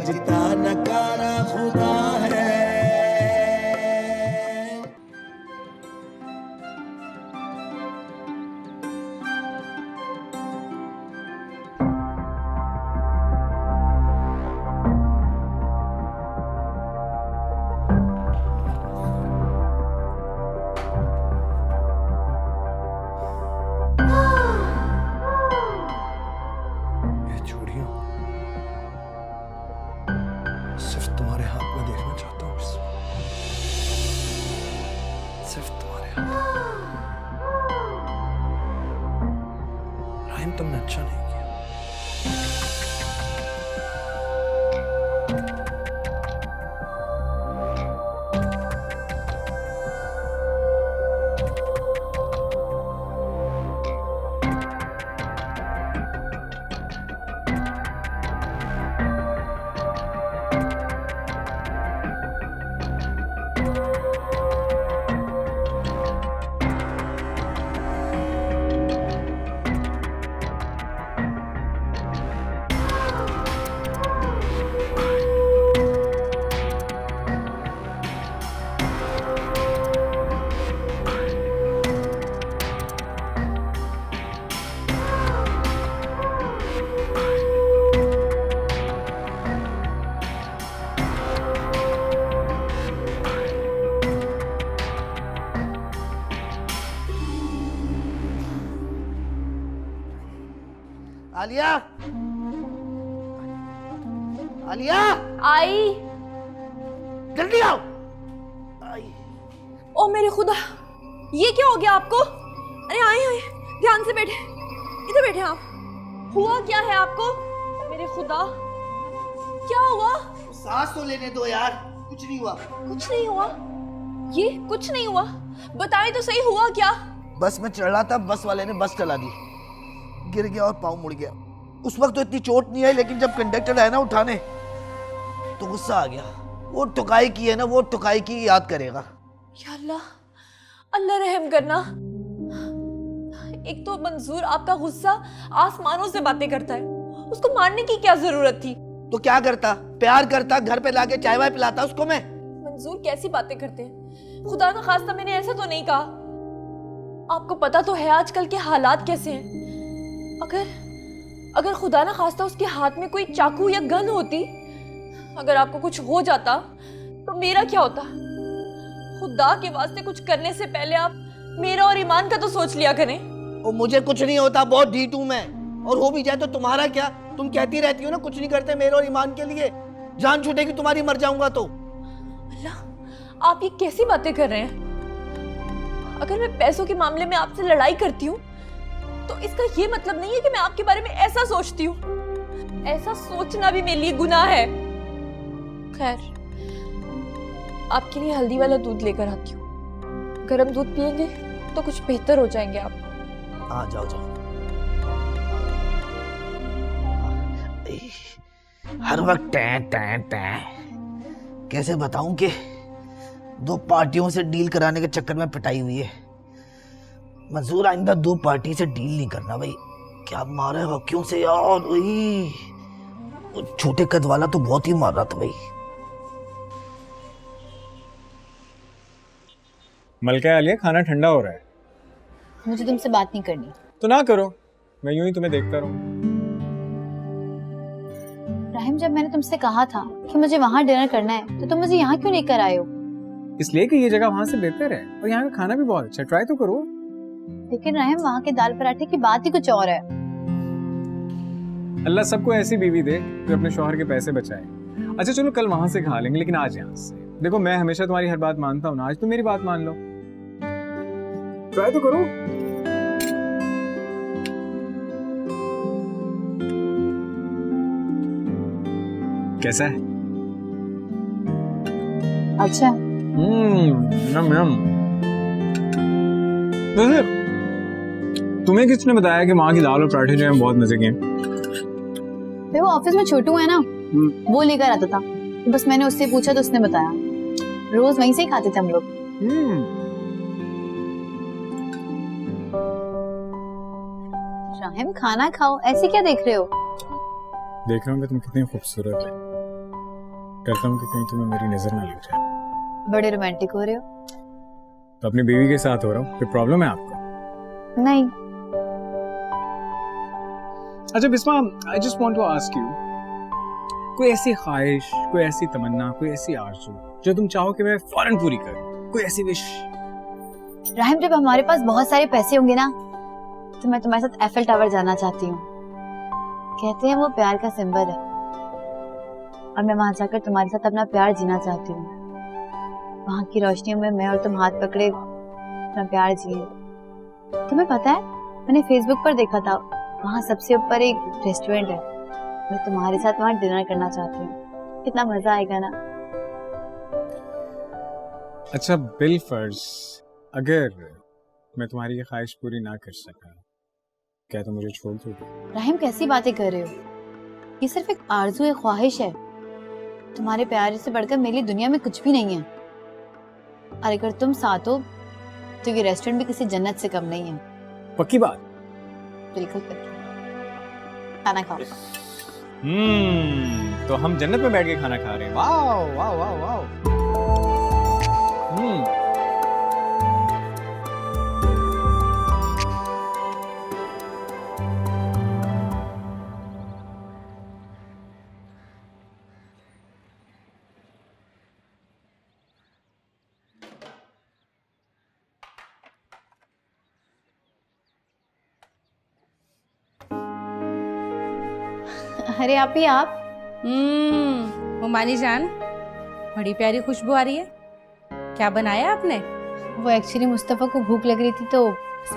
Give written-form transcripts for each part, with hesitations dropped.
सजता नकारा खुदा है। सिर्फ तुम्हारे हाथ में देखना चाहता हूँ, सिर्फ तुम्हारे हाथ। राहिम, तुमने अच्छा नहीं किया। आलिया, आलिया, आई। जल्दी आओ। आई। ओ मेरे खुदा, ये क्या हो गया आपको? अरे आए आए, ध्यान से बैठे, इधर बैठे आप। हुआ क्या है आपको? मेरे खुदा, क्या हुआ? सांस तो लेने दो यार। कुछ नहीं हुआ। कुछ नहीं हुआ? ये कुछ नहीं हुआ? बताएं तो सही, हुआ क्या? बस में चढ़ रहा था, बस वाले ने बस चला दी, गिर गया और पाँव मुड़ गया। उस वक्त तो इतनी चोट नहीं आई, लेकिन जब कंडक्टर आया ना उठाने तो गुस्सा आ गया। वो टुकाई की है ना, वो टुकाई की याद करेगा। या अल्लाह, अल्लाह रहम करना। एक तो मंजूर आपका गुस्सा आसमानों से बातें करता है, उसको मारने की क्या जरूरत थी? तो क्या करता? प्यार करता, घर पे लाके चाय वाय पिलाता उसको मैं। मंजूर कैसी बातें करते हैं? खुदा ना खास्ता मैंने ऐसा तो नहीं कहा। आपको पता तो है आजकल के हालात कैसे हैं। अगर खुदा ना खास्ता उसके हाथ में कोई चाकू या गन होती, अगर आपको कुछ हो जाता तो मेरा क्या होता? खुदा के वास्ते कुछ करने से पहले आप मेरा और ईमान का तो सोच लिया करें। और मुझे कुछ नहीं होता, बहुत ढीठ हूं मैं। और हो भी जाए तो तुम्हारा क्या? तुम कहती रहती हो ना कुछ नहीं करते मेरे और ईमान के लिए। जान छूटेगी तुम्हारी, मर जाऊंगा तो। अल्लाह, आप ये कैसी बातें कर रहे हैं? अगर मैं पैसों के मामले में आपसे लड़ाई करती हूँ तो इसका ये मतलब नहीं है कि मैं आपके बारे में ऐसा सोचती हूँ। ऐसा सोचना भी मेरे लिए गुनाह है। खैर, आपके लिए हल्दी वाला दूध लेकर आती हूँ। गर्म दूध पिएंगे तो कुछ बेहतर हो जाएंगे आप। हाँ, जाओ जाओ। हर वक्त टैं टैं टैं। कैसे बताऊं कि 2 पार्टियों से डील कराने के चक्कर में पिटाई हुई है। मंजूर, आइंदा 2 पार्टी से डील नहीं करना भाई। क्या मारा है क्यों से यार? वो छोटे कद वाला तो बहुत ही मार रहा था भाई। मलका आलिया, खाना ठंडा हो रहा है। मुझे तुमसे बात नहीं करनी। तो ना करो, मैं यूं ही तुम्हें देखता रहूं। राहिम, जब मैंने तुमसे कहा था कि मुझे वहाँ डिनर करना है तो तुम मुझे यहाँ क्यों लेकर आए हो? इसलिए कि ये जगह वहां से बेहतर है और यहाँ का खाना भी बहुत अच्छा। ट्राई तो करो। लेकिन राहिम, वहाँ के दाल पराठे की बात ही कुछ और है। अल्लाह सबको ऐसी बीवी दे जो अपने शौहर के पैसे बचाए। अच्छा चलो, कल वहां से खा लेंगे, लेकिन आज यहाँ से। देखो, मैं हमेशा तुम्हारी हर बात मानता हूँ ना, आज तुम मेरी बात मान लो। ट्राई तो करो। कैसा है? अच्छा। यम यम। वैसे तुम्हें किसने बताया कि माँ की दाल और पराठे जो हैं बहुत मजे के हैं? वो ऑफिस में छोटू है ना, वो लेकर आता था। बस मैंने उससे पूछा तो उसने बताया। रोज वहीं से ही खाते थे हम लोग। राहिम, खाना खाओ, ऐसे क्या देख रहे हो? देख रहा हूँ कि तुम कितनी खूबसूरत है। करता हूँ कि कहीं तुम्हें मेरी नजर ना लग जाए। बड़े रोमांटिक हो रहे हो। तो अपनी बीवी के साथ हो रहा हूँ, कोई प्रॉब्लम है आपको? नहीं। अच्छा Bisma, I just want to ask you, कोई ऐसी ख्वाहिश, कोई ऐसी तमन्ना, कोई ऐसी आरज़ू जो तुम चाहो कि मैं फौरन पूरी करूं, कोई ऐसी विश? राहिम, जब हमारे पास बहुत सारे पैसे होंगे ना, तो मैं तुम्हारे साथ एफएल टावर जाना चाहती हूँ। कहते हैं वो प्यार का सिंबल है, और मैं वहां जाकर तुम्हारे साथ अपना प्यार जीना चाहती हूँ। वहां की रोशनियों में मैं और तुम हाथ पकड़े अपना प्यार जिए। तुम्हें पता है, मैंने फेसबुक पर देखा था, वहां सबसे ऊपर एक रेस्टोरेंट है। मैं तुम्हारे साथ वहां डिनर करना चाहती हूँ। कितना मजा आएगा ना। अच्छा बिल फर्ज, अगर मैं तुम्हारी ये ख्वाहिश पूरी ना कर सका, क्या तुम मुझे छोड़ दोगे? राहिम, कैसी बातें कर रहे हो? ये सिर्फ एक आरज़ू, एक ख्वाहिश है। तुम्हारे प्यार से बढ़कर मेरे लिए दुनिया में कुछ भी नहीं है। और अगर तुम साथ हो तो ये रेस्टोरेंट भी किसी जन्नत से कम नहीं है। पक्की बात? बिल्कुल पक्की। खाना खाओ। तो हम जन्नत में बैठ के खाना खा रहे हैं। Wow wow wow wow. अरे आप ही आप। मुमानी जान, बड़ी प्यारी खुशबू आ रही है। क्या बनाया आपने? वो एक्चुअली मुस्तफ़ा को भूख लग रही थी, तो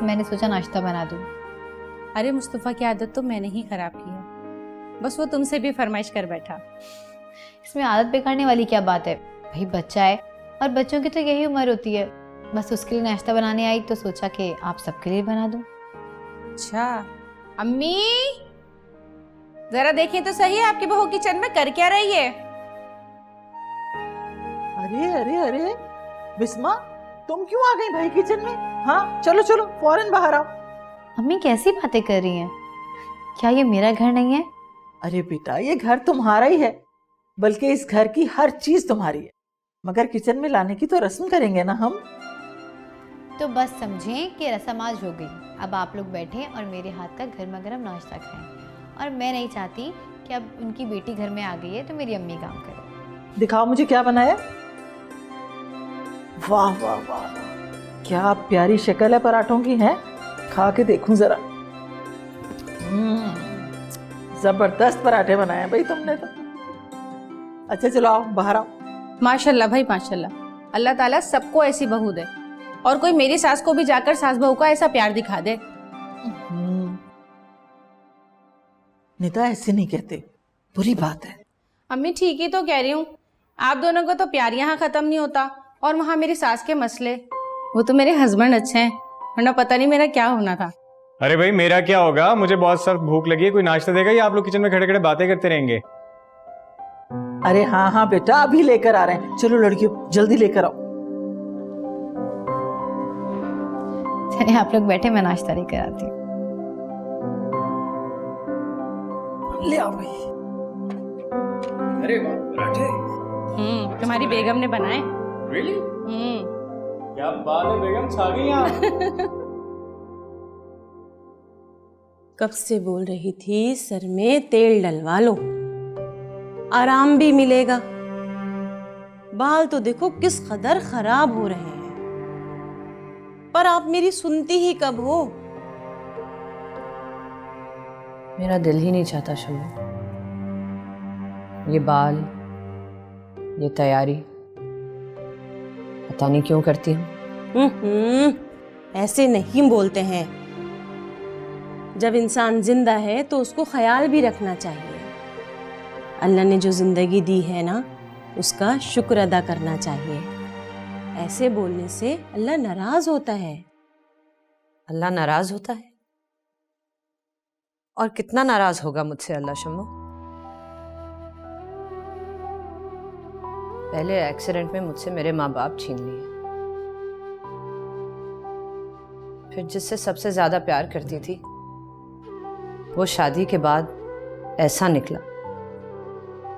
मैंने सोचा नाश्ता बना दूं। अरे मुस्तफ़ा की आदत तो मैंने ही खराब की है, बस वो तुमसे भी फरमाइश कर बैठा। इसमें आदत बिगाड़ने वाली क्या बात है? भाई बच्चा है, और बच्चों की तो यही उम्र होती है। बस उसके लिए नाश्ता बनाने आई तो सोचा कि आप सबके लिए बना दूं। अच्छा अम्मी, जरा देखिए तो सही है आपकी बहू किचन में कर क्या रही है। अरे अरे अरे बिस्मा, तुम क्यों आ गई भाई किचन में? हाँ चलो चलो फौरन बाहर आओ। अम्मी कैसी बातें कर रही हैं? क्या ये मेरा घर नहीं है? अरे बेटा, ये घर तुम्हारा ही है, बल्कि इस घर की हर चीज तुम्हारी है, मगर किचन में लाने की तो रस्म करेंगे ना हम। तो बस समझें कि रस्म आज हो गई। अब आप लोग बैठें और मेरे हाथ का गर्मा गर्म नाश्ता खाएं। और मैं नहीं चाहती कि अब उनकी बेटी घर में आ गई है तो मेरी अम्मी काम करे। दिखाओ मुझे क्या बनाया। वाह वाह वाह वाह, क्या प्यारी शक्ल है पराठों की, है खा के देखूं जरा। जबरदस्त पराठे बनाए भाई तुमने तो। अच्छा चलो आओ बाहर आओ। माशाल्लाह भाई माशाल्लाह, अल्लाह ताला सबको ऐसी बहू दे, और कोई मेरी सास को भी जाकर सास बहू का ऐसा प्यार दिखा दे। निता ऐसे नहीं कहते, बुरी बात है। अम्मी ठीक ही तो कह रही हूँ, आप दोनों को तो प्यार यहाँ खत्म नहीं होता, और वहाँ मेरी सास के मसले। वो तो मेरे हस्बैंड अच्छे हैं, वरना पता नहीं मेरा क्या होना था। अरे भाई मेरा क्या होगा, मुझे बहुत सख्त भूख लगी है, कोई नाश्ता देगा या आप लोग किचन में खड़े खड़े बातें करते रहेंगे? अरे हाँ हाँ बेटा, अभी लेकर आ रहे हैं। चलो लड़कियों जल्दी लेकर आओ। चलिए आप लोग बैठे, मैं नाश्ता लेकर आती हूँ। ले आओ भाई। अरे वाह पराठे। तुम्हारी बेगम ने बनाए। Really? क्या बात है बेगम, छा गई यहाँ। कब से बोल रही थी सर में तेल डलवा लो, आराम भी मिलेगा। बाल तो देखो किस कदर खराब हो रहे हैं, पर आप मेरी सुनती ही कब हो। मेरा दिल ही नहीं चाहता शम्मा, ये बाल, ये तैयारी, पता नहीं क्यों करती हूँ। ऐसे नहीं बोलते हैं। जब इंसान जिंदा है तो उसको ख्याल भी रखना चाहिए। अल्लाह ने जो जिंदगी दी है ना, उसका शुक्र अदा करना चाहिए। ऐसे बोलने से अल्लाह नाराज होता है। अल्लाह नाराज होता है? और कितना नाराज होगा मुझसे अल्लाह शम्मा? पहले एक्सीडेंट में मुझसे मेरे माँ बाप छीन लिए, फिर जिससे सबसे ज्यादा प्यार करती थी वो शादी के बाद ऐसा निकला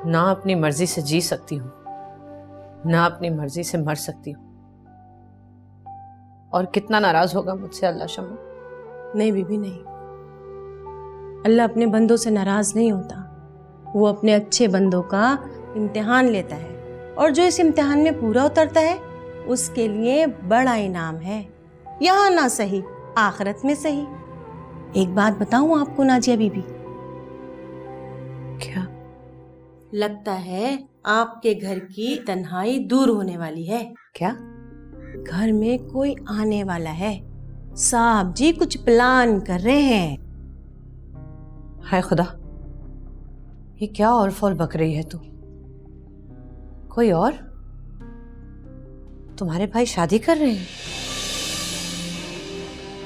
ना अपनी मर्जी से जी सकती हूँ, ना अपनी मर्जी से मर सकती हूँ। और कितना नाराज होगा मुझसे अल्लाह शम्मा। नहीं बीबी नहीं, अल्लाह अपने बंदों से नाराज नहीं होता। वो अपने अच्छे बंदों का इम्तिहान लेता है, और जो इस इम्तिहान में पूरा उतरता है उसके लिए बड़ा इनाम है, यहाँ ना सही आखिरत में सही। एक बात बताऊं आपको नाजिया बीबी, क्या? लगता है आपके घर की तन्हाई दूर होने वाली है। क्या? घर में कोई आने वाला है, साहब जी कुछ प्लान कर रहे हैं। हाय खुदा, ये क्या और फौल बक रही है तू? कोई और? तुम्हारे भाई शादी कर रहे हैं?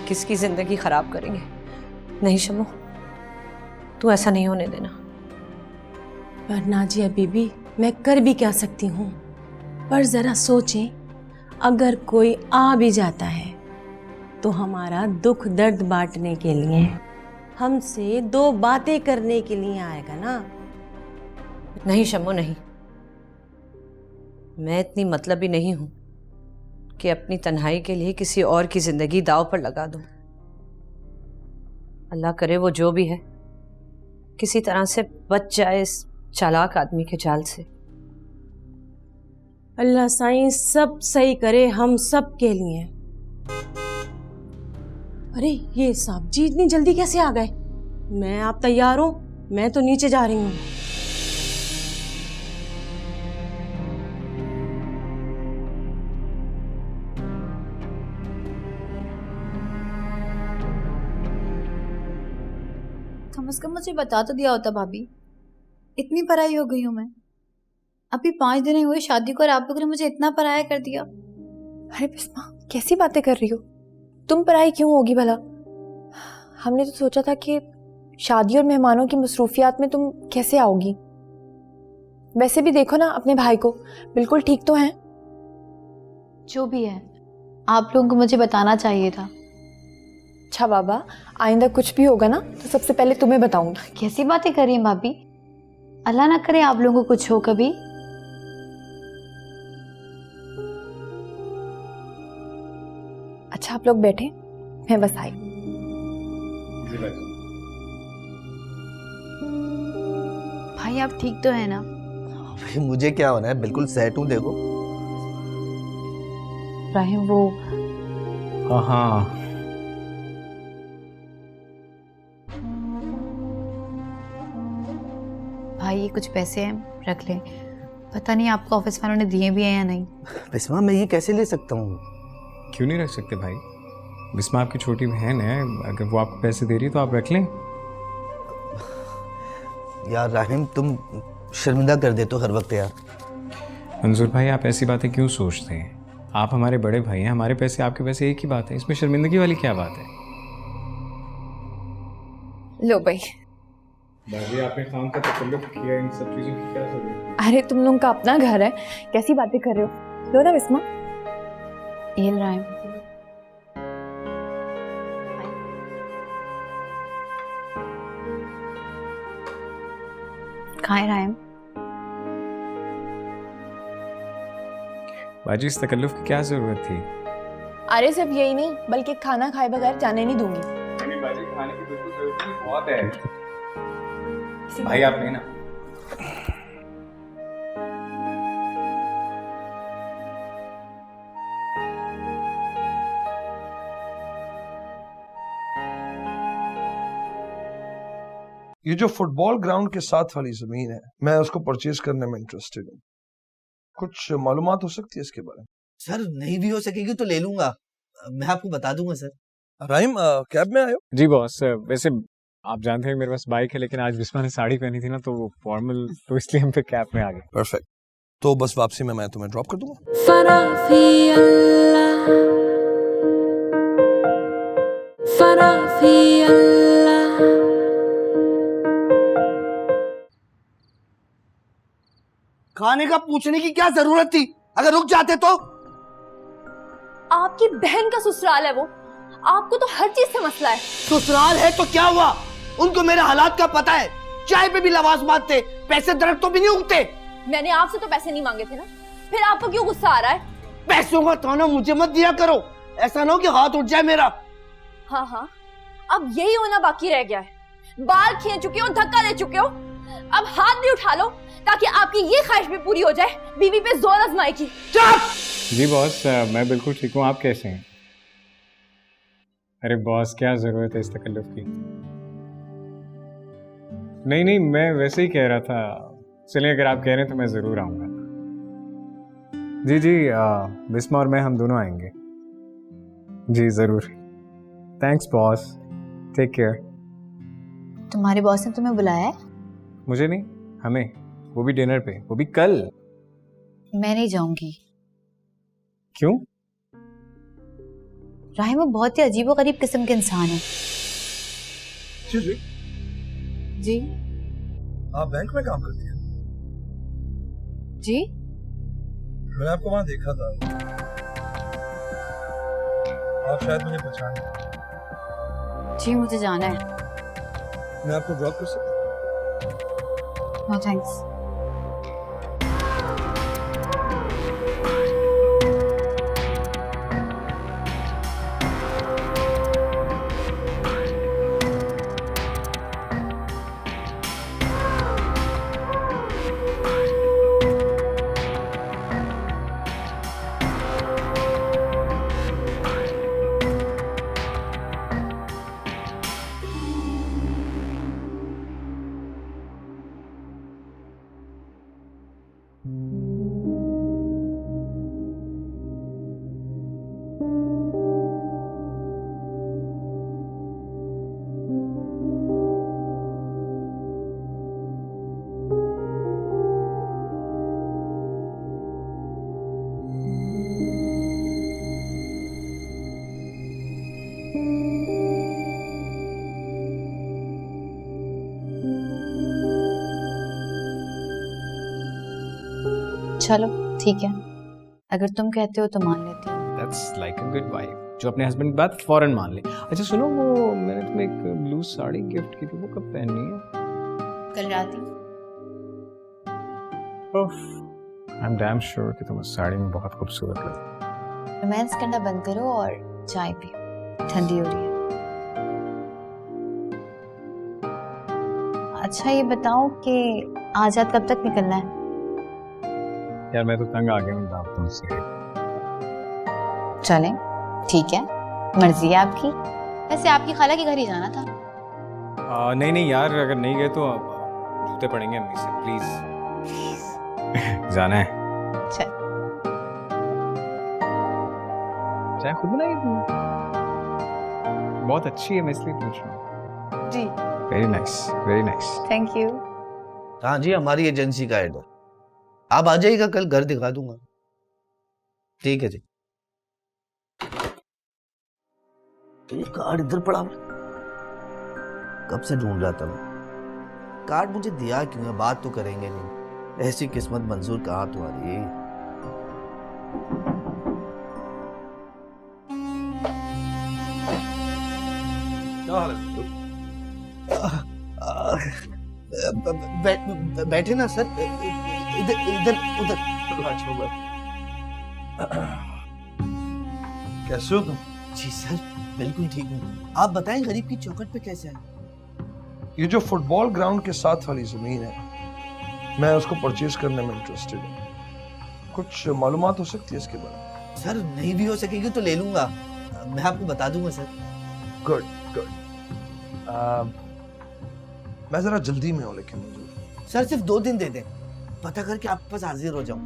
किसकी जिंदगी खराब करेंगे? नहीं शम्मो, तू ऐसा नहीं होने देना। पर नाजिया बीबी, मैं कर भी क्या सकती हूँ? पर जरा सोचें, अगर कोई आ भी जाता है तो हमारा दुख दर्द बांटने के लिए, हमसे दो बातें करने के लिए आएगा ना। नहीं शम्मो नहीं, मैं इतनी मतलबी नहीं हूं कि अपनी तन्हाई के लिए किसी और की जिंदगी दांव पर लगा दूं। अल्लाह करे वो जो भी है किसी तरह से बच जाए इस चालाक आदमी के जाल से। अल्लाह साईं सब सही करे हम सब के लिए। अरे ये साहब जी इतनी जल्दी कैसे आ गए? मैं आप तैयार हो? मैं तो नीचे जा रही हूँ। कम से कम मुझे बता तो दिया होता भाभी, इतनी पराई हो गई हूँ मैं। अभी 5 दिन ही हुए शादी को और आप लोगों ने मुझे इतना पराया कर दिया। अरे बिस्मा, कैसी बातें कर रही हो? तुम पराई क्यों होगी भला? हमने तो सोचा था कि शादी और मेहमानों की मसरूफियात में तुम कैसे आओगी। वैसे भी देखो ना अपने भाई को, बिल्कुल ठीक तो हैं। जो भी है, आप लोगों को मुझे बताना चाहिए था। अच्छा बाबा, आइंदा कुछ भी होगा ना तो सबसे पहले तुम्हें बताऊंगी। कैसी बातें कर रही हैं भाभी? अल्लाह ना करे आप लोगों को कुछ हो कभी। अच्छा आप लोग बैठे, मैं बस आई। भाई आप ठीक तो है ना? भाई मुझे क्या होना है, बिल्कुल सेट हूँ। देखो राहिम वो हाँ, भाई ये कुछ पैसे हैं, रख लें। पता नहीं आपको ऑफिस वालों ने दिए भी हैं या नहीं। बिस्मा मैं ये कैसे ले सकता हूँ? क्यों नहीं रख सकते भाई? बिस्मा आपकी छोटी बहन है, अगर वो आपको पैसे दे रही तो आप रख लें। यार राहिम, तुम शर्मिंदा कर देते हो हर वक्त यार। मंजूर भाई, आप ऐसी बातें क्यों सोचते हैं? आप हमारे बड़े भाई हैं, हमारे पैसे आपके पैसे एक ही बात है, इसमें शर्मिंदगी वाली क्या बात है? लो भाई। बाजी, आपने काम का तकल्लुफ किया, इन सब चीज़ों की क्या जरूरत? अरे तुम लोगों का अपना घर है, कैसी बातें कर रहे हो? लो ना बिस्मा। ये राहिम, खाए राहिम। बाजी, इस तकल्लुफ की क्या जरूरत थी? अरे सिर्फ यही नहीं, बल्कि खाना खाए बगैर जाने नहीं दूंगी। नहीं बाजी, खाने की बिल्कुल जरूरत नहीं, बहुत है। भाई आप नहीं ना। ये जो फुटबॉल ग्राउंड के साथ वाली जमीन है, मैं उसको परचेज करने में इंटरेस्टेड हूँ। कुछ मालूमात हो सकती है इसके बारे में? सर नहीं भी हो सकेगी तो ले लूंगा, मैं आपको बता दूंगा सर। राहिम, कैब में आए हो? जी बॉस, वैसे आप जानते हैं मेरे पास बाइक है, लेकिन आज बिस्मा ने साड़ी पहनी थी ना, तो वो फॉर्मल, तो इसलिए हम पे कैब में आ गए। परफेक्ट, तो बस वापसी में मैं तुम्हें ड्रॉप कर दूंगा। खाने का पूछने की क्या जरूरत थी? अगर रुक जाते तो। आपकी बहन का ससुराल है वो, आपको तो हर चीज से मसला है। ससुराल है तो क्या हुआ? उनको मेरे हालात का पता है। चाय पे भी लवास मारते, पैसे दरख्तों भी नहीं उगते। मैंने आपसे तो पैसे नहीं मांगे थे ना, फिर आपको क्यों गुस्सा आ रहा है? पैसों का ताना मुझे मत दिया करो, ऐसा ना हो कि हाथ उठ जाए मेरा। हाँ हाँ, अब यही होना बाकी रह गया है। बाल खींच चुके हो, धक्का दे चुके हो, अब हाथ भी उठा लो ताकि आपकी ये ख्वाहिश भी पूरी हो जाए, बीवी पे जोर आजमाई की। चुप! जी बॉस, मैं बिल्कुल ठीक हूँ। आप कैसे हैं? अरे बॉस, क्या जरूरत है इस तकल्लुफ की? नहीं नहीं, मैं वैसे ही कह रहा था। चलिए, अगर आप कह रहे हैं तो मैं जरूर आऊंगा। जी जी, बिस्मा और मैं, हम दोनों आएंगे। जी जरूर। Thanks boss, take care. तुम्हारे बॉस ने तुम्हें बुलाया है? मुझे नहीं, हमें, वो भी डिनर पे, वो भी कल। मैं नहीं जाऊंगी। क्यों? राहिम वो बहुत ही अजीबोगरीब किस्म के इंसान है। जी आप बैंक में काम करती हैं? जी मैंने आपको वहां देखा था, आप शायद मुझे पहचान लें। जी, मुझे जाना है। मैं आपको ड्रॉप कर सकता हूं? No thanks. चलो ठीक है, अगर तुम कहते हो तो मान लेती हूँ। That's like a good wife, जो अपने हस्बैंड की बात फौरन मान ले। अच्छा सुनो, वो मैंने तुम्हें एक ब्लू साड़ी गिफ्ट की थी, वो कब पहननी है? कल रात ही। आई एम डैम श्योर कि तुम उस साड़ी में बहुत खूबसूरत लगती। रोमांस करना बंद करो और चाय पियो, ठंडी हो रही है। अच्छा ये बताओ कि आज रात कब तक निकलना है? यार मैं तो तंग आ गया हूँ दावतों से। चलें, ठीक है, मर्जी है आपकी। वैसे आपकी खाला के घर ही जाना था। नहीं नहीं यार, अगर नहीं गए तो जूते पड़ेंगे अम्मी से, प्लीज। जाना है। चल। चाय खुद बनाई तुमने? बहुत अच्छी है, मैं इसलिए पूछ रहा हूँ। जी। Very nice, very nice. Thank you. हाँ जी, हमारी एजेंसी का एड है, आप आ जाइएगा, कल घर दिखा दूंगा। ठीक है जी। ये कार्ड इधर पड़ा हुआ, कब से ढूंढ रहा था मैं। कार्ड मुझे दिया क्यों है, बात तो करेंगे नहीं, ऐसी किस्मत मंजूर कहाँ तुम्हारी। क्या हाल है? बैठे ना सर, इधर इधर उधर। कैसे हो तुम? जी सर, बिल्कुल ठीक हूँ। आप बताएं गरीब की चौखट पे कैसे आए? ये जो फुटबॉल ग्राउंड के साथ वाली जमीन है, मैं उसको परचेज करने में इंटरेस्टेड हूँ। कुछ मालूमात हो सकती है इसके बारे में? सर नहीं भी हो सकेगी तो ले लूंगा, मैं आपको बता दूंगा सर। Good good. मैं जरा जल्दी में हूँ, लेकिन मुझे सर सिर्फ 2 दिन दे दें, पता करके आपके पास हाजिर हो जाऊं।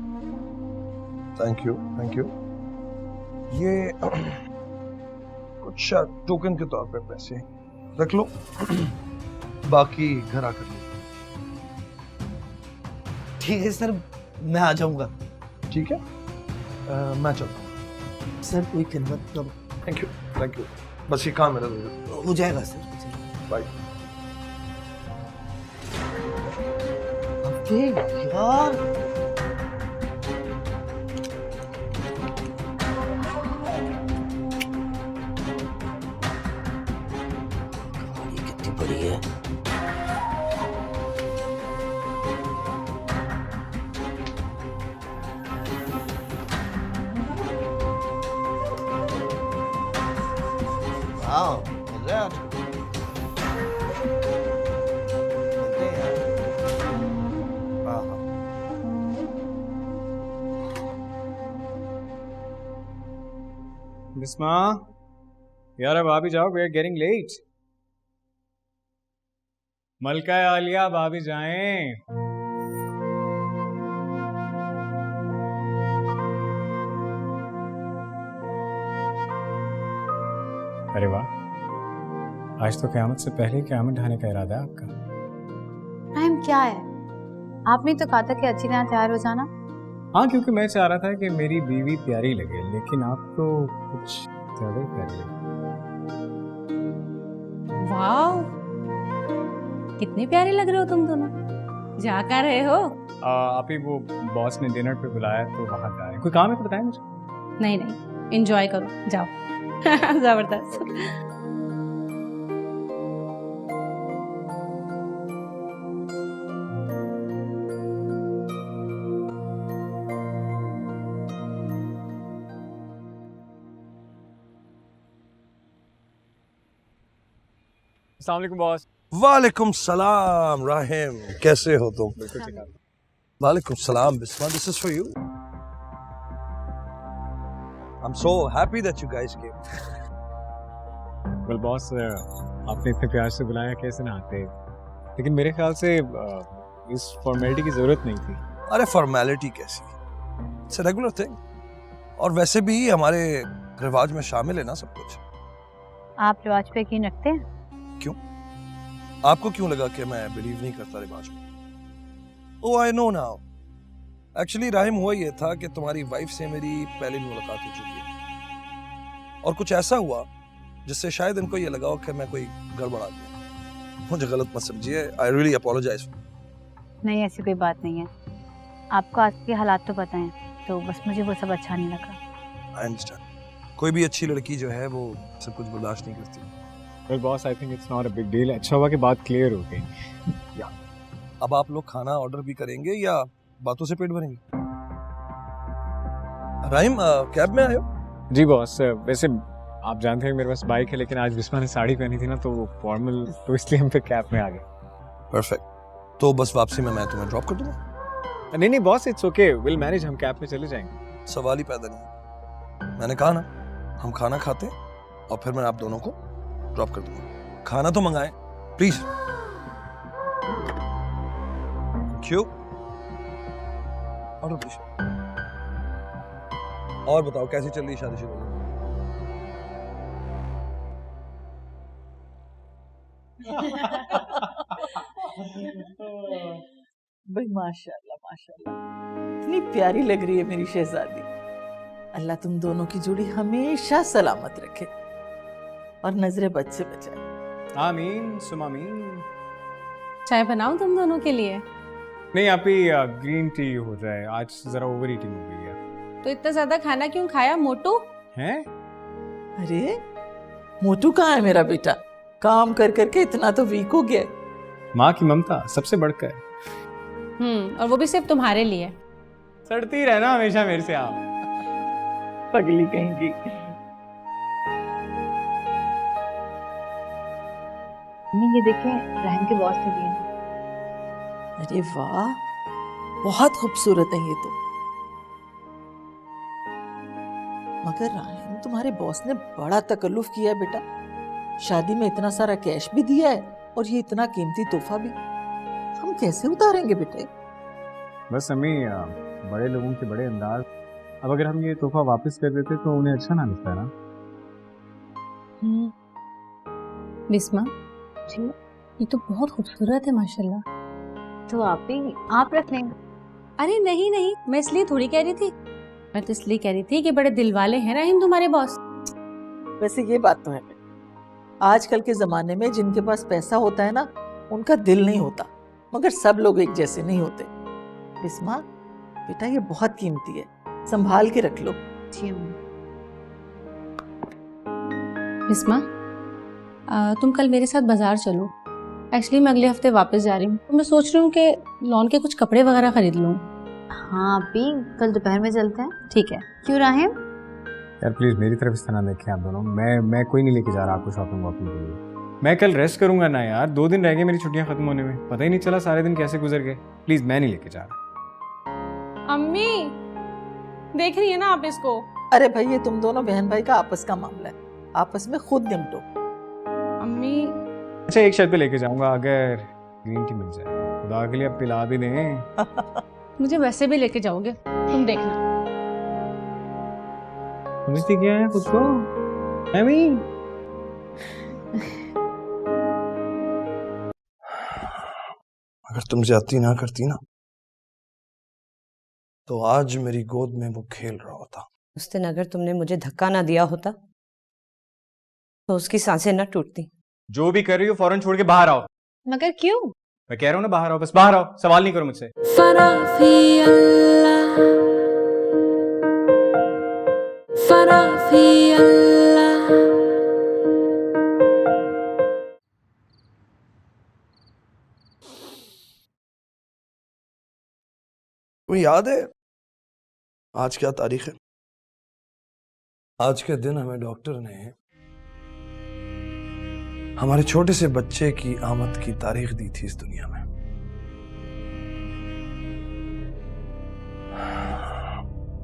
Thank you thank you. ये कुछ टोकन के तौर पे पैसे रख लो, बाकी घर आकर लो। ठीक है सर, मैं आ जाऊंगा। ठीक है, मैं चलता हूँ। सर कोई खिदमत कब? थैंक यू, बस ये काम मेरा हो जाएगा सर, हो जाएगा। बाय। अबे यार, गाड़ी कितनी बड़ी है। आओ मिल रहे आज मिलते हैं यार। हाँ हाँ बिस्मा यार अब आप ही जाओ, वी आर गेटिंग लेट। मलका आलिया अब आप ही जाएं। अरे वाह, आज तो क़यामत से पहले क़यामत ढाने का इरादा है आपका। राहिम क्या है, आपने तो कहा था कि अच्छी तरह तैयार हो जाना। हाँ, क्योंकि मैं चाह रहा था कि मेरी बीवी प्यारी लगे, लेकिन आप तो कुछ ज्यादा ही प्यारी लगे। वाह, कितने प्यारे लग रहे हो तुम दोनों। जा कर रहे हो? आप ही वो बॉस ने डिनर पे बुलाया तो वहां जा रहे हैं। कोई काम है तो बताएं मुझे। नहीं नहीं, एंजॉय करो, जाओ। जबरदस्त। अस्सलाम वालेकुम बॉस। वालेकुम सलाम राहिम, कैसे हो तुम? बिल्कुल ठीक है। वालेकुम सलाम Bisma, this is for you. I am so happy that you guys came. Well boss, आपने इतने प्यार से बुलाया, कैसे ना आते। लेकिन मेरे ख्याल से इस फॉर्मेलिटी की जरूरत नहीं थी। अरे फॉर्मेलिटी कैसी, इट्स अ रेगुलर थिंग। और वैसे भी हमारे रिवाज में शामिल है ना सब कुछ। आप रिवाज पे यकीन रखते हैं? क्यों? आपको क्यों लगा कि मैं बिलीव नहीं करता रिवाज में? Oh I know now. Actually Rahim, हुआ ये था कि तुम्हारी वाइफ से मेरी पहले मुलाकात हो चुकी है और कुछ ऐसा हुआ जिससे शायद इनको ये लगा हो कि मैं कोई गड़बड़ आदमी हूं। मुझे गलत मत समझिए, आई रियली अपोलोजाइज। नहीं, ऐसी कोई बात नहीं है। आपको आज के हालात तो पता हैं, तो बस मुझे वो सब अच्छा नहीं लगा। I understand. कोई भी अच्छी लड़की जो है वो सब कुछ बर्दाश्त नहीं करती। Well boss, I think it's not a big deal. अच्छा हुआ कि बात क्लियर हो गई। अब आप लोग खाना ऑर्डर भी करेंगे या बातों से पेट भरेंगे? राहिम, कैब में आए हो? जी बॉस, वैसे आप जानते हैं मेरे पास बाइक है, लेकिन आज बिस्मा ने साड़ी पहनी थी ना, तो वो फॉर्मल, तो इसलिए हम फिर कैब में आ गए। परफेक्ट। तो बस वापसी में मैं तुम्हें ड्रॉप कर दूंगा। नहीं नहीं boss, it's okay, will manage, हम कैब में चले जाएंगे। सवाल ही पैदा नहीं। मैंने कहा ना, हम खाना खाते हैं और फिर मैं आप दोनों को ड्रॉप कर दूंगा। खाना तो मंगाएं प्लीज। क्यों? Order please. और बताओ कैसी चल रही शादीशुदा? भाई माशाल्लाह माशाल्लाह, इतनी प्यारी लग रही है मेरी शहजादी। अल्लाह तुम दोनों की जोड़ी हमेशा सलामत रखे और नजरे बद से बचाए। आमीन सुम आमीन। चाय बनाऊं तुम दोनों के लिए? नहीं, आप ही ग्रीन टी हो जाए, आज जरा ओवर ईटिंग हो गई है। तो इतना ज्यादा खाना क्यों खाया मोटू? हैं? अरे मोटू कहाँ है मेरा बेटा? काम कर करके इतना तो वीक हो गया। माँ की ममता सबसे बढ़कर। और वो भी सिर्फ तुम्हारे लिए। सड़ती रहना हमेशा मेरे से आप। पगली कहेंगी। मम्मी ये देखें, राहिम के बॉस ने दिए हैं। अरे वाह, बहुत खूबसूरत है ये तो। मगर राहिम, तुम्हारे बॉस ने बड़ा तकल्लुफ किया है बेटा। शादी में इतना सारा कैश भी दिया है और ये इतना कीमती तोहफा भी। हम कैसे उतारेंगे बेटे? बस अम्मी, बड़े लोगों के बड़े अंदाज। अब अगर हम ये तोहफा वापस कर देते तो उन्हें अच्छा ना लगता ना। बिस्मा जी, ये तो बहुत खूबसूरत है माशाल्लाह। तो आप रख लें। अरे नहीं नहीं, मैं इसलिए थोड़ी कह रही थी, मैं तो इसलिए कह रही थी कि बड़े दिल वाले हैं राहिम तुम्हारे बॉस। वैसे ये बात तो है, आजकल के जमाने में जिनके पास पैसा होता है ना, उनका दिल नहीं होता। मगर सब लोग एक जैसे नहीं होते। बिस्मा बेटा, ये बहुत कीमती है, संभाल के रख लो। जी अम्मी। बिस्मा, तुम कल मेरे साथ बाजार चलो। एक्चुअली मैं अगले हफ्ते वापस जा रही हूँ, तो मैं सोच रही हूँ कि लॉन के कुछ कपड़े वगैरह खरीद लूँ। हाँ अभी कल दोपहर में चलते हैं। ठीक है। क्यों राहिम? यार प्लीज मेरी तरफ इस तरह देखें आप दोनों। मैं कोई नहीं लेके जा रहा आपको शॉपिंग वॉपिंग के लिए। मैं कल रेस्ट करूंगा ना यार, 2 दिन रह गए मेरी छुट्टियां खत्म होने में, पता ही नहीं चला सारे दिन कैसे गुजर गए। प्लीज मैं नहीं लेके जा रहा। अम्मी देख रही है ना आप इसको? अरे भाई ये तुम दोनों बहन भाई का आपस का मामला है, आपस में खुद निपटो। अम्मी अच्छा एक शर्त पे लेके जाऊंगा, अगर ग्रीन टी मिल जाए। खुदा के लिए अब पिला भी दें। मुझे वैसे भी लेके जाओगे, तुम देखना। समझती क्या है खुद को? अम्मी अगर तुम ज्यादती ना करती ना तो आज मेरी गोद में वो खेल रहा होता। उस दिन अगर तुमने मुझे धक्का ना दिया होता तो उसकी सांसें न टूटती। जो भी कर रही हो फौरन छोड़ के बाहर आओ। मगर क्यों? मैं कह रहा हूँ ना बाहर आओ, बस बाहर आओ, सवाल नहीं करो मुझसे। तुम्हें याद है आज क्या तारीख है? आज के दिन हमें डॉक्टर ने हमारे छोटे से बच्चे की आमद की तारीख दी थी इस दुनिया में।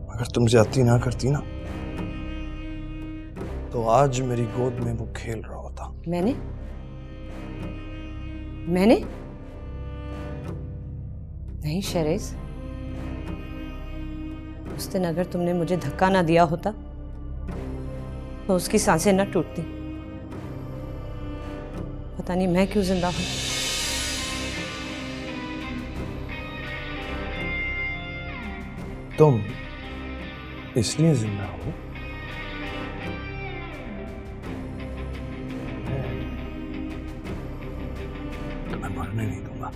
अगर तुम ज्यादती ना करती ना तो आज मेरी गोद में वो खेल रहा होता। मैंने नहीं शरेज, उस दिन अगर तुमने मुझे धक्का ना दिया होता तो उसकी सांसें न टूटती। पता नहीं मैं क्यों जिंदा हूं। तुम इसलिए जिंदा हो तुम्हें मरने नहीं दूंगा।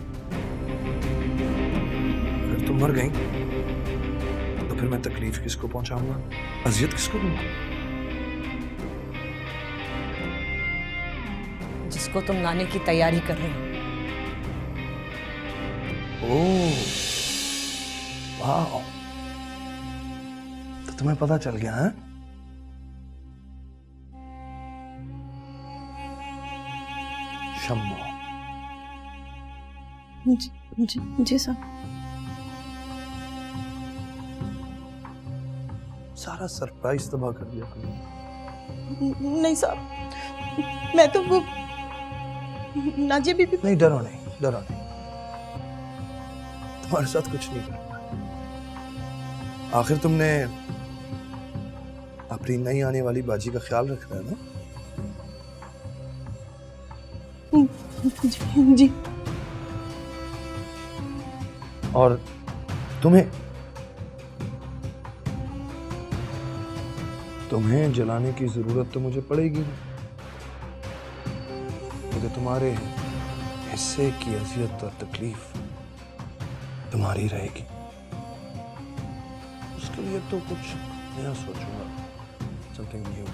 अगर तुम मर गई तो फिर मैं तकलीफ किसको पहुंचाऊंगा, अजियत किसको दूंगा? जिसको तुम लाने की तैयारी कर रहे हो। ओह वाह, तो तुम्हें पता चल गया है? शम्मो। जी साहब। सारा सरप्राइज तबाह कर दिया तुमने। नहीं साहब, मैं तो वो नाजिया बीबी। नहीं, डरो नहीं, डरो नहीं, तुम्हारे साथ कुछ नहीं करना। आखिर तुमने अपनी नई आने वाली बाजी का ख्याल रखना है ना? जी। और तुम्हें जलाने की जरूरत तो मुझे पड़ेगी नहीं, क्योंकि तुम्हारे हिस्से की अजियत और तकलीफ तुम्हारी रहेगी। उसके लिए तो कुछ नया सोचूंगा, समथिंग न्यू।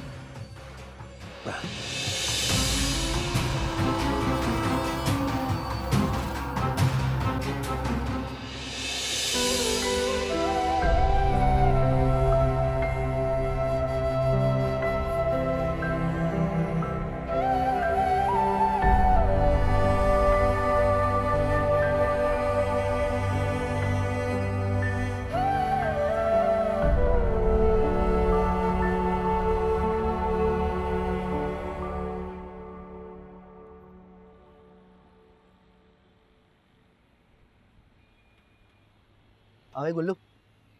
अबे गुल्लू,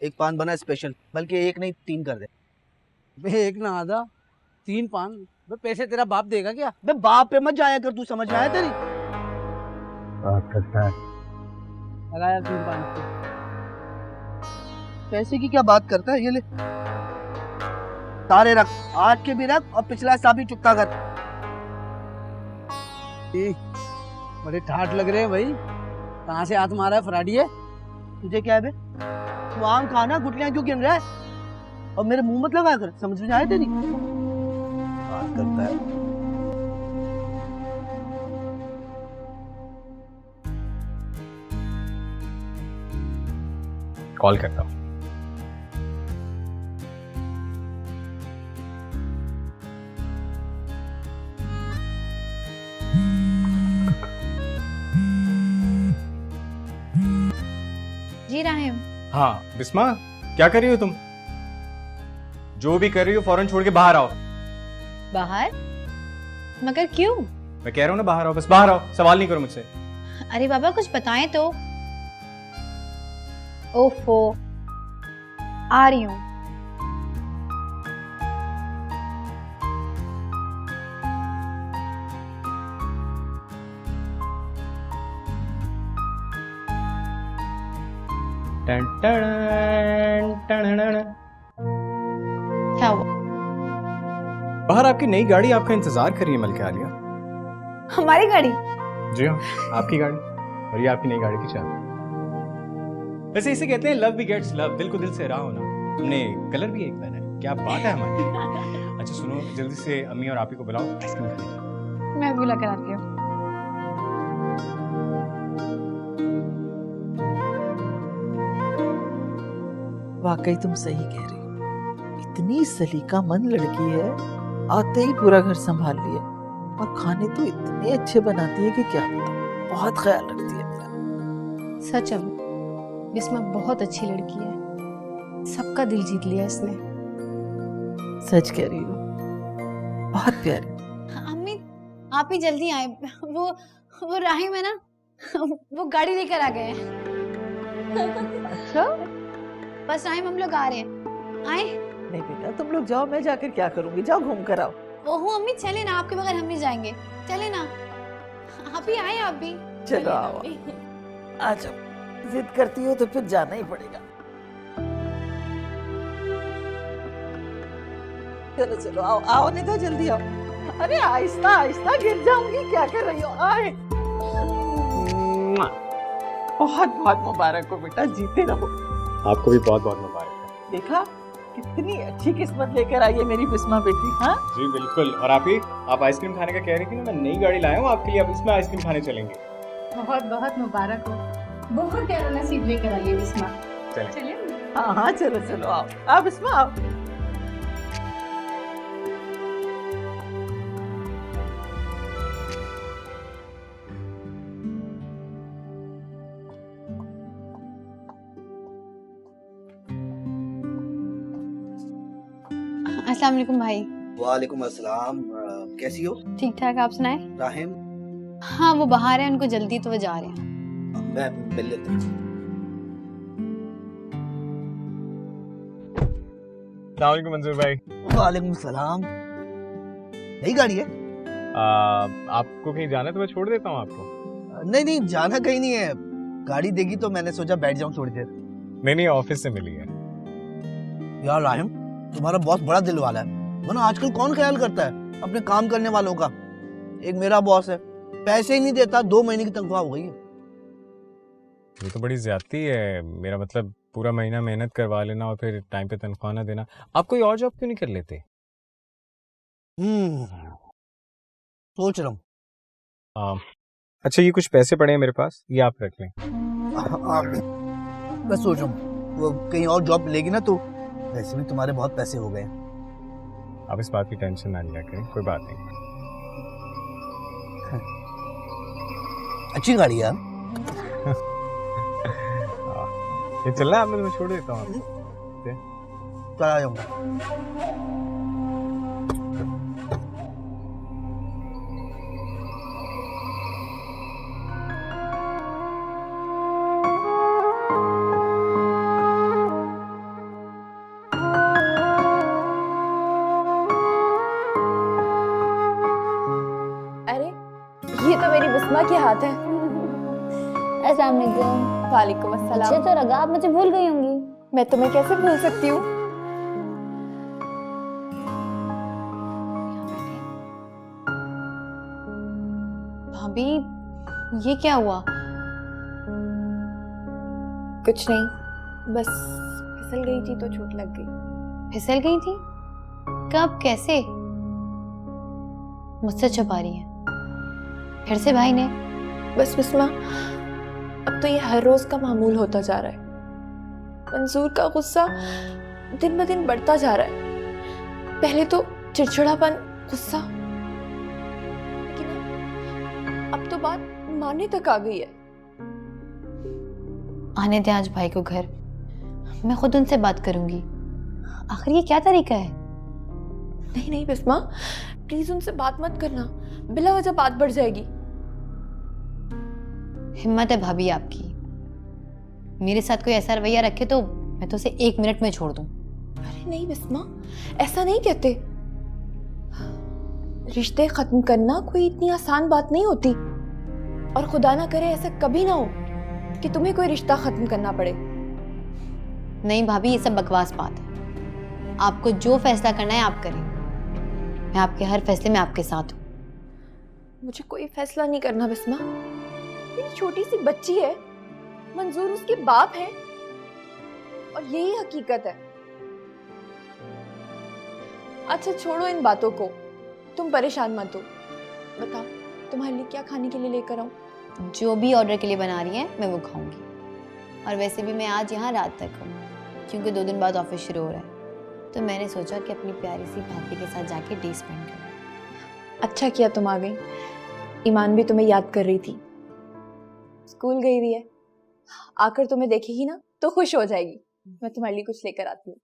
एक पान बना स्पेशल, बल्कि एक नहीं 3 कर दे। बे एक ना आधा 3 पान। बे पैसे तेरा बाप देगा क्या? बे बाप पे मत जाया कर, तू समझ में आया तेरी? बात करता है। लगाया 3 पान को। पैसे की क्या बात करता है? ये ले सारे रख, आज के भी रख और पिछला हिसाब भी चुकता कर। बड़े ठाठ लग रहे हैं भाई। कहाँ से हाथ मारा है फराडी है? तुझे क्या है बे? तू आम खाना, गुटलियां क्यों गिन रहा है? और मेरे मुंह मत लगा कर, समझ में आया तेरी? बात करता है। कॉल करता हूँ। हाँ बिस्मा, क्या कर रही हो तुम? जो भी कर रही हो फौरन छोड़ के बाहर आओ। बाहर? मगर क्यों? मैं कह रहा हूँ ना बाहर आओ, बस बाहर आओ, सवाल नहीं करो मुझसे। अरे बाबा कुछ बताएं तो। ओफो, आ रही हूँ। टन टन टन टन। क्या हुआ? बाहर आपकी नई गाड़ी आपका इंतजार कर रही है मलका आलिया। हमारी गाड़ी? जी हाँ, आपकी गाड़ी, और ये आपकी नई गाड़ी की चाबी। वैसे इसे कहते हैं लव बिगेट्स लव, दिल को दिल से राह होना। हमने कलर भी एक पहना है, क्या बात है हमारी। अच्छा सुनो, जल्दी से अम्मी और आपी को बुलाओ, आइसक्रीम खाने जाओ। मैं बुला कर आती हूँ। वाकई तुम सही कह रही हो, इतनी सलीकामंद लड़की है, आते ही पूरा घर संभाल लिया, और खाने तो इतने अच्छे बनाती है कि क्या बताऊं, बहुत ख्याल रखती है मेरा। सच है, बिस्मा बहुत अच्छी लड़की है, सबका दिल जीत लिया इसने। सच कह रही हो, बहुत प्यारी। अम्मी आप ही जल्दी आए, वो राहिम है ना, वो गाड़ी लेकर आ गए हैं। अच्छा, बस राहिम हम लोग आ रहे हैं। आए? नहीं बेटा तुम लोग जाओ, मैं जाकर क्या करूंगी, जाओ घूम कर आओ। ओहो अम्मी चले ना, आपके बगैर हम नहीं जाएंगे, चले ना। आप ही आए, आप भी। चलो आओ, आ जाओ, जिद करती हो तो फिर जाना ही पड़ेगा। चलो चलो आओ, आओ नहीं तो जल्दी आओ। अरे आहिस्ता आहिस्ता, गिर जाऊंगी, क्या कर रही हो, आए। बहुत बहुत मुबारक हो बेटा, जीते रहो। आपको भी बहुत बहुत मुबारक। देखा कितनी अच्छी किस्मत लेकर आई है मेरी बिस्मा बेटी। हाँ जी बिल्कुल। और आप आइसक्रीम खाने का कह रही थी ना, मैं नई गाड़ी लाया हूँ आपके लिए, अब इसमें आइसक्रीम खाने चलेंगे। बहुत बहुत मुबारक हो, बहुत प्यारा नसीब लेकर आई है बिस्मा। चलिए। हाँ हाँ चलो चलो आओ, आप बिस्मा आओ। अस्सलाम वालेकुम भाई। वालेकुम अस्सलाम। कैसी हो? ठीक ठाक, आप सुनाए? राहिम? हाँ वो बाहर है, उनको जल्दी तो वो जा रहे हैं। मैं मिल लेता हूँ। अस्सलाम वालेकुम मंजूर भाई। वालेकुम सलाम। नई गाड़ी है? आपको कहीं जाना है तो मैं छोड़ देता हूँ आपको। नहीं नहीं, जाना कहीं नहीं है, गाड़ी देगी तो मैंने सोचा बैठ जाऊं थोड़ी देर। नहीं ऑफिस से मिली है। यार राहिम, तुम्हारा बहुत बड़ा दिल वाला है, वरना आजकल कौन ख्याल करता है अपने काम करने वालों का। एक मेरा बॉस है, पैसे ही नहीं देता, 2 महीने की तनख्वाह हो गई है। ये तो बड़ी ज्यादती है, मेरा मतलब पूरा महीना मेहनत करवा लेना और फिर टाइम पे तनख्वाह ना देना। आप कोई और जॉब क्यों नहीं कर लेते? सोच रहा हूँ। अच्छा ये कुछ पैसे पड़े हैं मेरे पास, ये आप रख लें। मैं सोच रहा हूँ वो कहीं और जॉब लेगी ना तो वैसे भी तुम्हारे बहुत पैसे हो गए। आप इस बात की टेंशन ना लिया करें, कोई बात नहीं। अच्छी गाड़ी है। ये चल रहा है, मैं छोड़ देता हूँ आपको। चला जाऊंगा। अरे ये तो मेरी बिस्मा के हाथ है। अस्सलाम वालेकुम। वालेकुम अस्सलाम। अच्छे तो लगा, आप मुझे भूल गई होंगी। मैं तुम्हें कैसे भूल सकती हूँ? भाभी ये क्या हुआ? कुछ नहीं, बस फिसल गई थी तो चोट लग गई। फिसल गई थी? कब, कैसे? मुझसे छुपा रही है फिर से भाई ने? बस बिस्मा, अब तो ये हर रोज का मामूल होता जा रहा है। मंजूर का गुस्सा दिन ब दिन बढ़ता जा रहा है। पहले तो चिड़चिड़ापन, गुस्सा, लेकिन अब तो बात मारने तक आ गई है। आने दे आज भाई को घर, मैं खुद उनसे बात करूंगी। आखिर ये क्या तरीका है? नहीं नहीं बिस्मा, प्लीज उनसे बात मत करना, बिला वजह बात बढ़ जाएगी। हिम्मत है भाभी आपकी, मेरे साथ कोई ऐसा रवैया रखे तो मैं तो उसे 1 मिनट में छोड़ दूं। अरे नहीं बिस्मा, ऐसा नहीं कहते। रिश्ते खत्म करना कोई इतनी आसान बात नहीं होती, और खुदा ना करे ऐसा कभी ना हो कि तुम्हें कोई रिश्ता खत्म करना पड़े। नहीं भाभी, ये सब बकवास बात है। आपको जो फैसला करना है आप करें, मैं आपके हर फैसले में आपके साथ हूँ। मुझे कोई फैसला नहीं करना बिस्मा, मेरी छोटी सी बच्ची है, मंजूर उसके बाप है, और यही हकीकत है। अच्छा छोड़ो इन बातों को, तुम परेशान मत हो। बताओ तुम्हारे लिए क्या खाने के लिए लेकर आऊं? जो भी ऑर्डर के लिए बना रही हैं मैं वो खाऊंगी। और वैसे भी मैं आज यहाँ रात तक हूँ, क्योंकि 2 दिन बाद ऑफिस शुरू हो रहा है, तो मैंने सोचा कि अपनी प्यारी सी भाभी के साथ जाके डे स्पेंड करूँ। अच्छा किया तुम आ गई, ईमान भी तुम्हें याद कर रही थी। स्कूल गई हुई है, आकर तुम्हें देखेगी ना तो खुश हो जाएगी। मैं तुम्हारे लिए कुछ लेकर आती हूँ।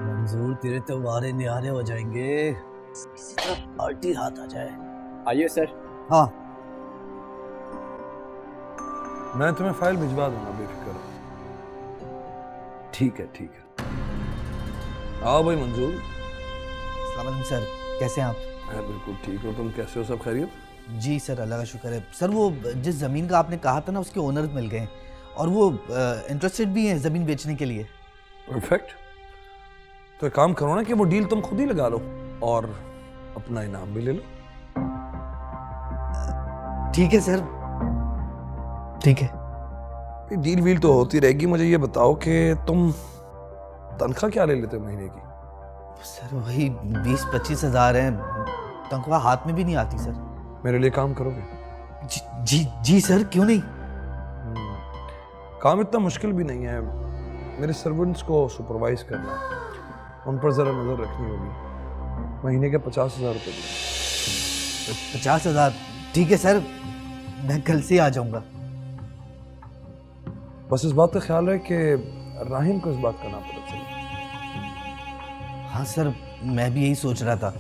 मंजूर, तेरे त्योहारे निहारे हो जाएंगे, किसी तरह पार्टी हाथ आ जाए। आइए सर। हाँ, मैं तुम्हें फाइल भिजवा दूंगा, बेफिक्र। ठीक है ठीक है। आओ भाई मंजूर। अस्सलाम वालेकुम सर, कैसे हैं आप? मैं बिल्कुल ठीक हूँ, तुम कैसे हो? सब खैरियत? जी सर, अल्लाह का शुक्र है। सर वो जिस ज़मीन का आपने कहा था ना, उसके ओनर मिल गए हैं, और वो इंटरेस्टेड भी हैं ज़मीन बेचने के लिए। परफेक्ट। तो एक काम करो ना कि वो डील तुम खुद ही लगा लो और अपना इनाम भी ले लो। ठीक है सर, ठीक है। डील वील तो होती रहेगी। मुझे ये बताओ कि तुम तनख्वाह क्या ले लेते हो महीने की? सर वही 20-25 हज़ार हैं, तनख्वाह हाथ में भी नहीं आती सर। मेरे लिए काम करोगे? जी सर, क्यों नहीं। काम इतना मुश्किल भी नहीं है। मेरे सर्वेंट्स को सुपरवाइज करना है, उन पर ज़रा नज़र रखनी होगी। महीने के 50,000 रुपये। 50,000? ठीक है सर, मैं कल से आ जाऊंगा। बस इस बात का ख्याल है कि राहिम को इस बात का ना पता चले। हाँ सर, मैं भी यही सोच रहा था,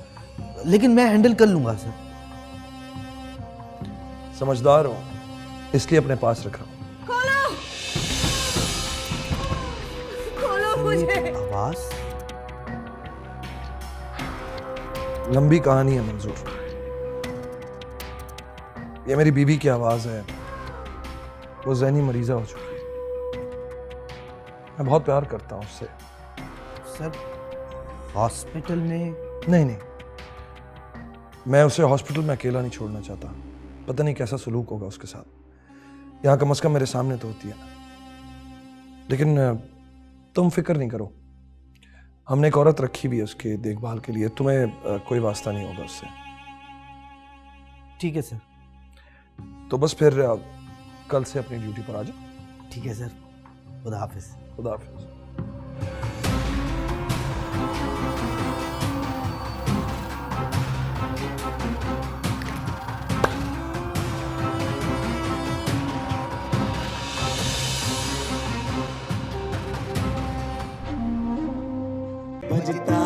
लेकिन मैं हैंडल कर लूंगा सर। समझदार हो इसलिए अपने पास रखा। खोलो मुझे। आवाज? लंबी कहानी है मंजूर। ये मेरी बीवी की आवाज है। वो ज़हनी मरीजा हो चुकी है। मैं बहुत प्यार करता हूँ उससे। सर हॉस्पिटल में? नहीं, मैं उसे हॉस्पिटल में अकेला नहीं छोड़ना चाहता। पता नहीं कैसा सलूक होगा उसके साथ। यहाँ कम से कम मेरे सामने तो होती है ना। लेकिन तुम फिक्र नहीं करो, हमने एक औरत रखी भी है उसके देखभाल के लिए। तुम्हें कोई वास्ता नहीं होगा उससे। ठीक है सर। तो बस फिर कल से अपनी ड्यूटी पर आ जाओ। ठीक है सर, खुदा हाफिज। खुदा हाफिज। बजता